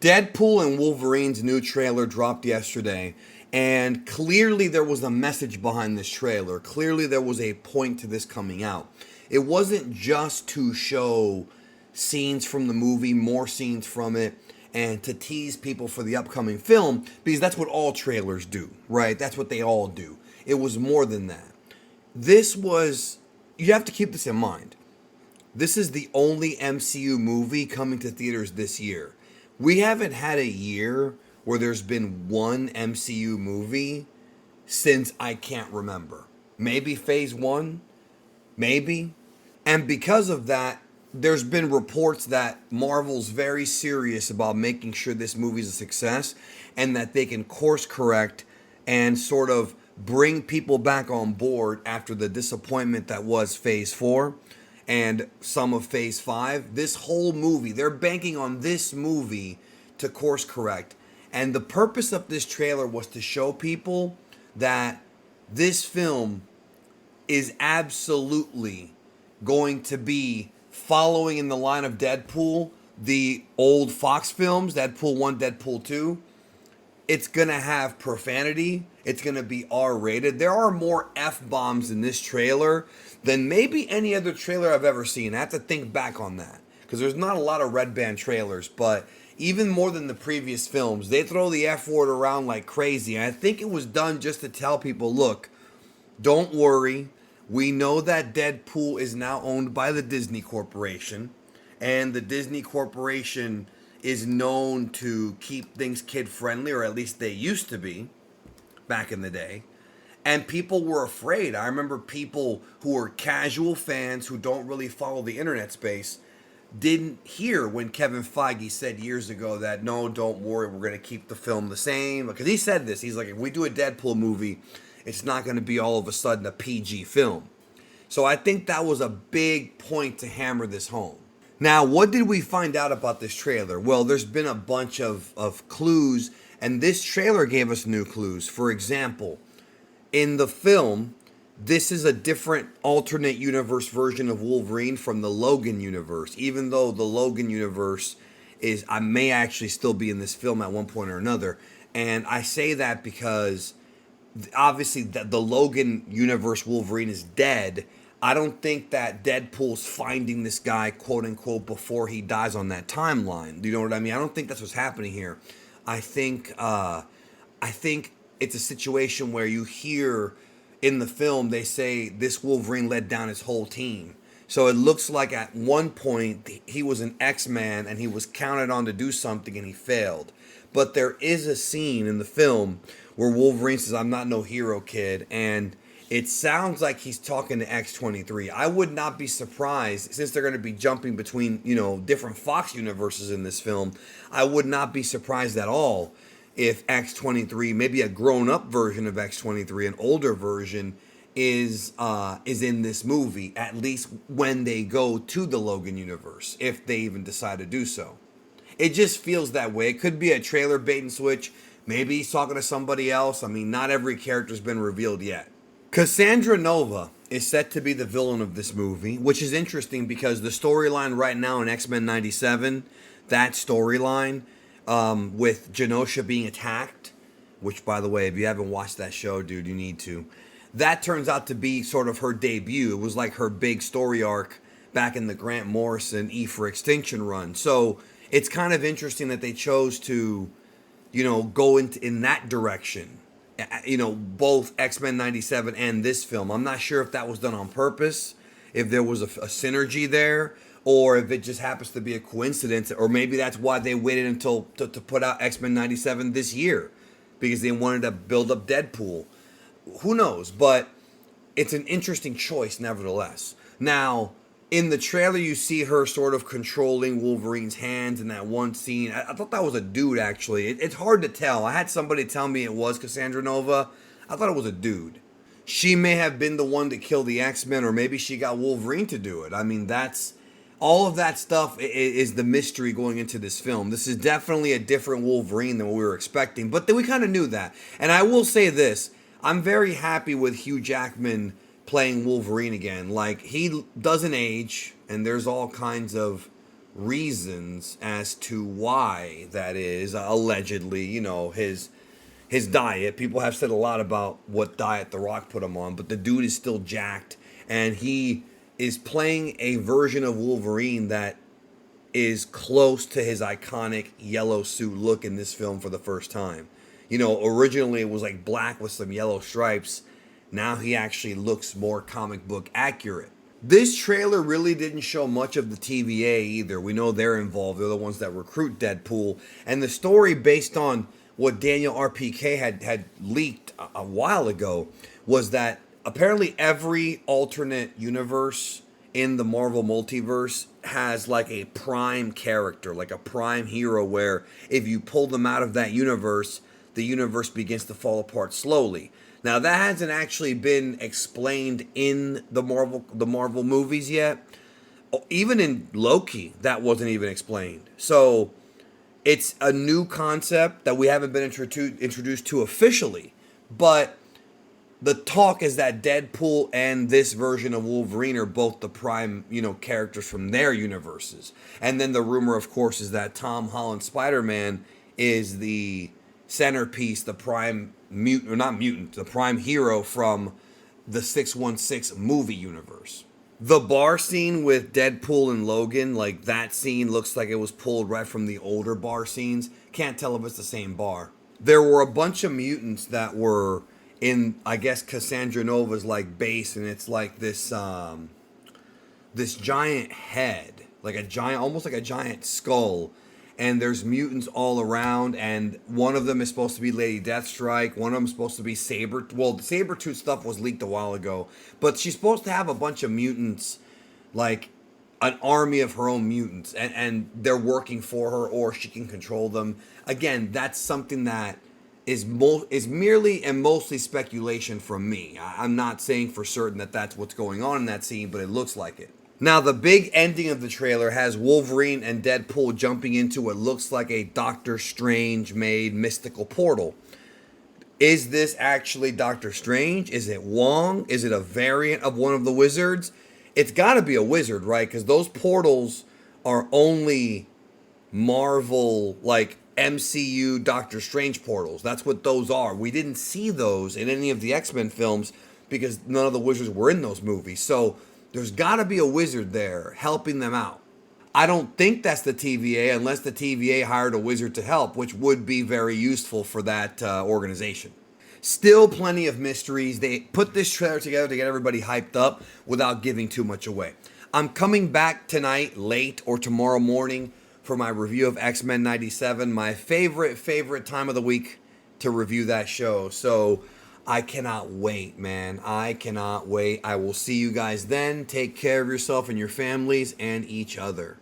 Deadpool and Wolverine's new trailer dropped yesterday, and clearly there was a message behind this trailer. Clearly there was a point to this coming out. It wasn't just to show scenes from the movie, more scenes from it, and to tease people for the upcoming film, because that's what all trailers do, right? That's what they all do. It was more than that. This was, you have to keep this in mind. This is the only MCU movie coming to theaters this year. We haven't had a year where there's been one MCU movie since I can't remember. Maybe phase one, maybe. And because of that, there's been reports that Marvel's very serious about making sure this movie's a success and that they can course correct and sort of bring people back on board after the disappointment that was phase four and some of phase five. This whole movie, they're banking on this movie to course correct. And the purpose of this trailer was to show people that this film is absolutely going to be following in the line of Deadpool, the old Fox films, Deadpool 1, Deadpool 2. It's going to have profanity. It's going to be R-rated. There are more F-bombs in this trailer than maybe any other trailer I've ever seen. I have to think back on that because there's not a lot of red band trailers, but even more than the previous films, they throw the F word around like crazy. And I think it was done just to tell people, look, don't worry. We know that Deadpool is now owned by the Disney Corporation, and the Disney Corporation is known to keep things kid-friendly, or at least they used to be back in the day. And people were afraid. I remember people who were casual fans who don't really follow the internet space didn't hear when Kevin Feige said years ago that, no, don't worry, we're going to keep the film the same. Because he said this. He's like, if we do a Deadpool movie, it's not going to be all of a sudden a PG film. So I think that was a big point to hammer this home. Now, what did we find out about this trailer? Well, there's been a bunch of clues, and this trailer gave us new clues. For example, in the film, this is a different alternate universe version of Wolverine from the Logan universe, even though the Logan universe I may actually still be in this film at one point or another. And I say that because obviously the Logan universe Wolverine is dead. I don't think that Deadpool's finding this guy, quote unquote, before he dies on that timeline. Do you know what I mean? I don't think that's what's happening here. I think it's a situation where you hear in the film they say this Wolverine let down his whole team. So it looks like at one point he was an X-Man and he was counted on to do something and he failed. But there is a scene in the film where Wolverine says, "I'm not no hero, kid," and it sounds like he's talking to X-23. I would not be surprised, since they're going to be jumping between, different Fox universes in this film, I would not be surprised at all if X-23, maybe a grown-up version of X-23, an older version, is in this movie, at least when they go to the Logan universe, if they even decide to do so. It just feels that way. It could be a trailer bait and switch. Maybe he's talking to somebody else. I mean, not every character's been revealed yet. Cassandra Nova is set to be the villain of this movie, which is interesting because the storyline right now in X-Men 97, that storyline with Genosha being attacked, which, by the way, if you haven't watched that show, dude, you need to. That turns out to be sort of her debut. It was like her big story arc back in the Grant Morrison E for Extinction run. So it's kind of interesting that they chose to, go in that direction. Both X-Men 97 and this film. I'm not sure if that was done on purpose, if there was a synergy there, or if it just happens to be a coincidence, or maybe that's why they waited until to put out X-Men 97 this year, because they wanted to build up Deadpool. Who knows? But it's an interesting choice nevertheless. Now, in the trailer, you see her sort of controlling Wolverine's hands in that one scene. I thought that was a dude, actually. It's hard to tell. I had somebody tell me it was Cassandra Nova. I thought it was a dude. She may have been the one to kill the X-Men, or maybe she got Wolverine to do it. I mean, all of that stuff is the mystery going into this film. This is definitely a different Wolverine than what we were expecting, but we kind of knew that. And I will say this. I'm very happy with Hugh Jackman playing Wolverine again. Like, he doesn't age, and there's all kinds of reasons as to why that is. Allegedly, his diet. People have said a lot about what diet The Rock put him on, but the dude is still jacked, and he is playing a version of Wolverine that is close to his iconic yellow suit look in this film for the first time. Originally it was like black with some yellow stripes. Now he actually looks more comic book accurate. This trailer really didn't show much of the TVA either. We know they're involved. They're the ones that recruit Deadpool. And the story, based on what Daniel RPK had leaked a while ago, was that apparently every alternate universe in the Marvel multiverse has like a prime character, like a prime hero, where if you pull them out of that universe, the universe begins to fall apart slowly. Now, that hasn't actually been explained in the Marvel movies yet. Even in Loki, that wasn't even explained. So it's a new concept that we haven't been introduced to officially. But the talk is that Deadpool and this version of Wolverine are both the prime, characters from their universes. And then the rumor, of course, is that Tom Holland Spider-Man is the centerpiece, the prime mutant, or not mutant, the prime hero from the 616 movie universe. The bar scene with Deadpool and Logan, like that scene looks like it was pulled right from the older bar scenes. Can't tell if it's the same bar. There were a bunch of mutants that were in, I guess, Cassandra Nova's like base, and it's like this this giant head, almost like a giant skull. And there's mutants all around, and one of them is supposed to be Lady Deathstrike. One of them is supposed to be Saber. Well, the Sabretooth stuff was leaked a while ago, but she's supposed to have a bunch of mutants, like an army of her own mutants, and they're working for her, or she can control them. Again, that's something that is merely and mostly speculation from me. I'm not saying for certain that that's what's going on in that scene, but it looks like it. Now, the big ending of the trailer has Wolverine and Deadpool jumping into what looks like a Doctor Strange-made mystical portal. Is this actually Doctor Strange? Is it Wong? Is it a variant of one of the wizards? It's got to be a wizard, right? Because those portals are only Marvel, like MCU Doctor Strange portals. That's what those are. We didn't see those in any of the X-Men films because none of the wizards were in those movies. So there's got to be a wizard there helping them out. I don't think that's the TVA unless the TVA hired a wizard to help, which would be very useful for that organization. Still plenty of mysteries. They put this trailer together to get everybody hyped up without giving too much away. I'm coming back tonight late or tomorrow morning for my review of X-Men 97, my favorite time of the week to review that show. So I cannot wait, man. I cannot wait. I will see you guys then. Take care of yourself and your families and each other.